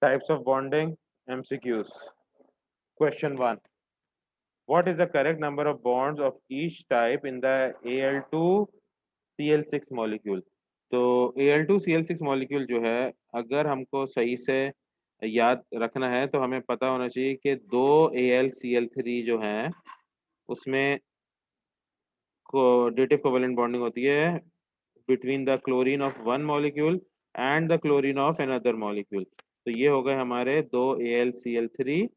Types of bonding, MCQs. Question 1. What is the correct number of bonds of each type in the Al2Cl6 molecule? तो Al2Cl6 molecule जो है, अगर हमको सही से याद रखना है तो हमें पता होना चाहिए कि दो AlCl3 जो हैं उसमें डेटिव कोवेलेंट बॉन्डिंग होती है between the chlorine of one molecule and the chlorine of another molecule. तो ये हो गए हमारे दो AlCl3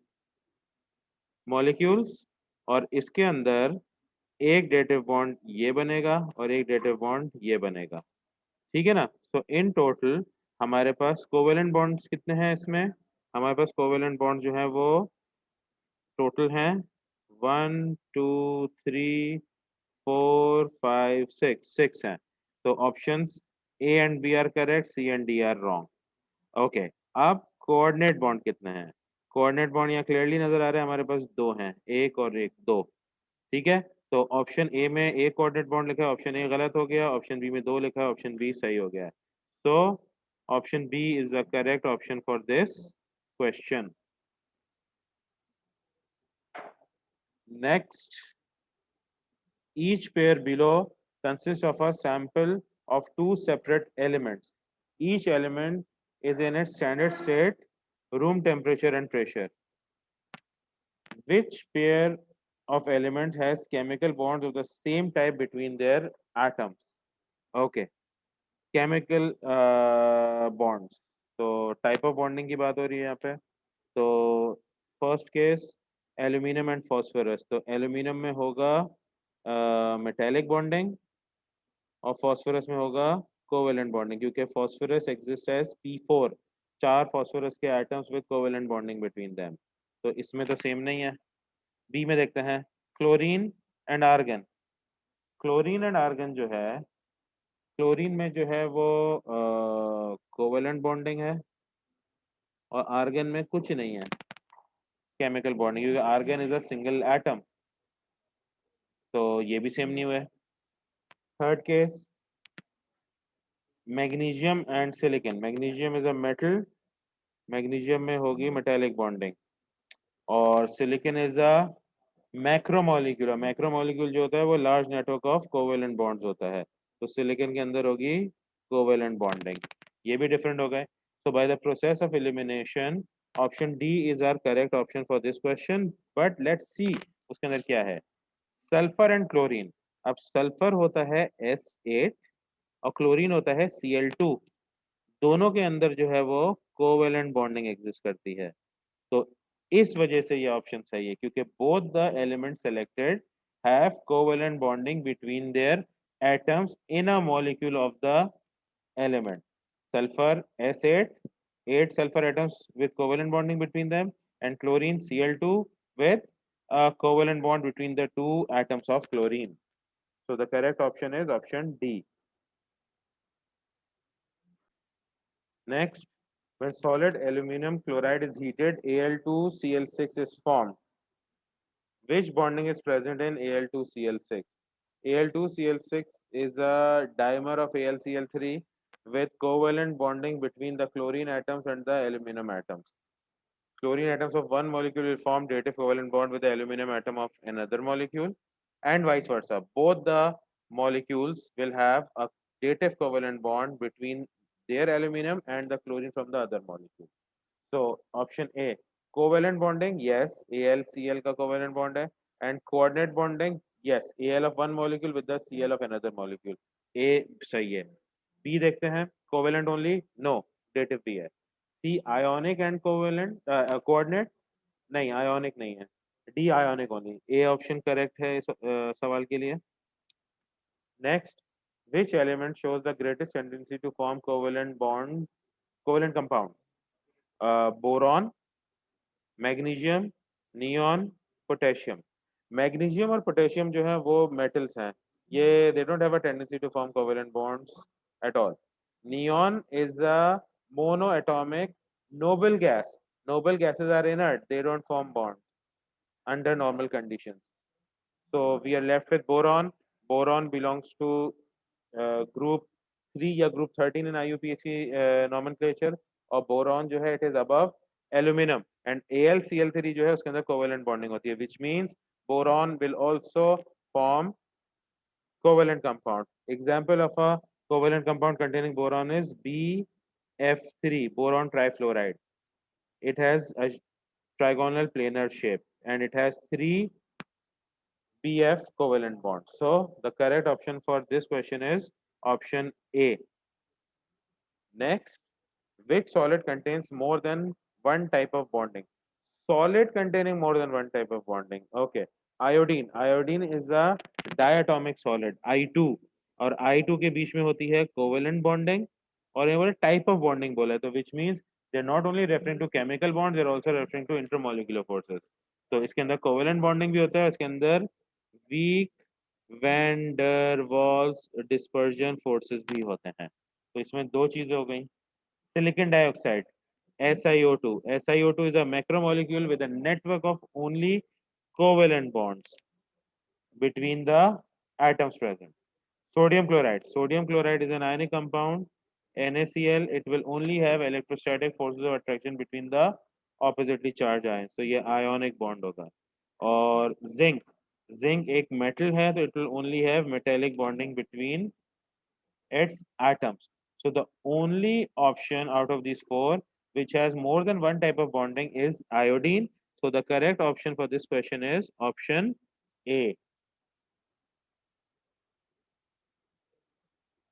मॉलिक्यूल्स, और इसके अंदर एक डेटिव बॉन्ड ये बनेगा और एक डेटिव बॉन्ड ये बनेगा। ठीक है ना। तो इन टोटल हमारे पास कोवेलेंट बॉन्ड्स कितने हैं इसमें? हमारे पास कोवेलेंट बॉन्ड जो है वो टोटल हैं 1 2 3 4 5 6 हैं। तो options A and B are correct, C and D are wrong. Okay. अब कोऑर्डिनेट बॉन्ड कितने हैं? कोऑर्डिनेट बॉन्ड यहाँ क्लियरली नजर आ रहा है, हमारे पास दो हैं, एक और एक, दो। ठीक है। तो ऑप्शन ए में एक कोऑर्डिनेट बॉन्ड लिखा है, ऑप्शन ए गलत हो गया, ऑप्शन बी में दो लिखा है, ऑप्शन बी सही हो गया है। तो option B is the correct option for this question. Next, each pair below consists of a sample of two separate elements. Each element is in its standard state, room temperature and pressure. Which pair of element has chemical bonds of the same type between their atoms? Okay, chemical bonds. तो type of bonding की बात हो रही है यहाँ पे। तो first case aluminium and phosphorus, तो एल्यूमिनियम में होगा मेटेलिक बॉन्डिंग और फास्फोरस में होगा कोवेलेंट बॉन्डिंग, क्योंकि फास्फोरस एग्जिस्ट एज P4, चार फास्फोरस के atoms with covalent bonding between them. तो इसमें तो सेम नहीं है। बी में देखते हैं, chlorine and argon. Chlorine and argon जो है, क्लोरीन में जो है वो कोवेलेंट बॉन्डिंग है और आर्गन में कुछ नहीं है केमिकल बॉन्डिंग, क्योंकि argon is a single atom. तो ये भी सेम नहीं हुआ है। Third case, magnesium and silicon. Magnesium is a metal, magnesium में होगी मेटेलिक बॉन्डिंग, और silicon is a macromolecule. Macromolecule जो होता है वो large network of covalent bonds होता है, तो सिलिकॉन के अंदर होगी कोवेलेंट बॉन्डिंग। ये भी डिफरेंट हो गए। So by the process of elimination option D is are correct option for this question. But let's see उसके अंदर क्या है। Sulphur and chlorine. अब सल्फर होता है S8 और क्लोरीन होता है Cl2। दोनों के अंदर जो है वो कोवेलेंट बॉन्डिंग एग्जिस्ट करती है। तो इस वजह से ये ऑप्शन सही है, क्योंकि both the element selected have covalent bonding between their atoms in a molecule of the element. Sulfur S8, 8 sulfur atoms with covalent bonding between them, and chlorine Cl2 with a covalent bond between the two atoms of chlorine. So the correct option is option D. Next, when solid aluminum chloride is heated, Al2Cl6 is formed. Which bonding is present in Al2Cl6? Al2Cl6 is a dimer of AlCl3 with covalent bonding between the chlorine atoms and the aluminum atoms. Chlorine atoms of one molecule will form dative covalent bond with the aluminum atom of another molecule, and vice versa. Both the molecules will have a dative covalent bond between their aluminum and the chlorine from the other molecule. So option A, covalent bonding, yes, AlCl का covalent bond है, and coordinate bonding, yes, Al of one molecule with the Cl of another molecule. A सही है। B देखते हैं, covalent only, no, dative भी है। C ionic and covalent coordinate, नहीं ionic नहीं है। D ionic only। A option correct है इस सवाल के लिए। Next, which element shows the greatest tendency to form covalent bond, covalent compound? Boron, magnesium, neon, potassium. Magnesium और पोटेशियम जो है वो मेटल्स हैं, ये they don't have a tendency to form covalent bonds at all. Neon is a mono atomic noble gas. Noble gases are inert, they don't form bonds under normal conditions. So we are left with boron. Boron belongs to group 3 या group 13 in IUPAC nomenclature, और boron जो है it is above aluminium, and AlCl3 जो है उसके अंदर covalent bonding होती है, which means boron will also form covalent compound. Example of a covalent compound containing boron is BF3, boron trifluoride. It has a trigonal planar shape and it has three BF covalent bonds. So the correct option for this question is option A. Next, which solid contains more than one type of bonding? Solid containing more than one type of bonding. Okay. Iodine. Iodine is a diatomic solid. I2 और I2 के बीच में होती है covalent bonding, और ये बोले type of bonding बोला है, तो which means they're not only referring to chemical bonds, they're also referring to intermolecular forces. तो इसके अंदर covalent bonding भी होता है, इसके अंदर weak van der Waals dispersion forces भी होते हैं. तो इसमें दो चीजें हो गई. Silicon dioxide, SiO2. SiO2 is a macromolecule with a network of only covalent bonds between the atoms present. Sodium chloride. Sodium chloride is an ionic compound. NaCl, it will only have electrostatic forces of attraction between the oppositely charged ions. So ये ionic bond होगा. और zinc. Zinc एक metal है, तो it will only have metallic bonding between its atoms. So the only option out of these four which has more than one type of bonding is iodine. So the correct option for this question is option A.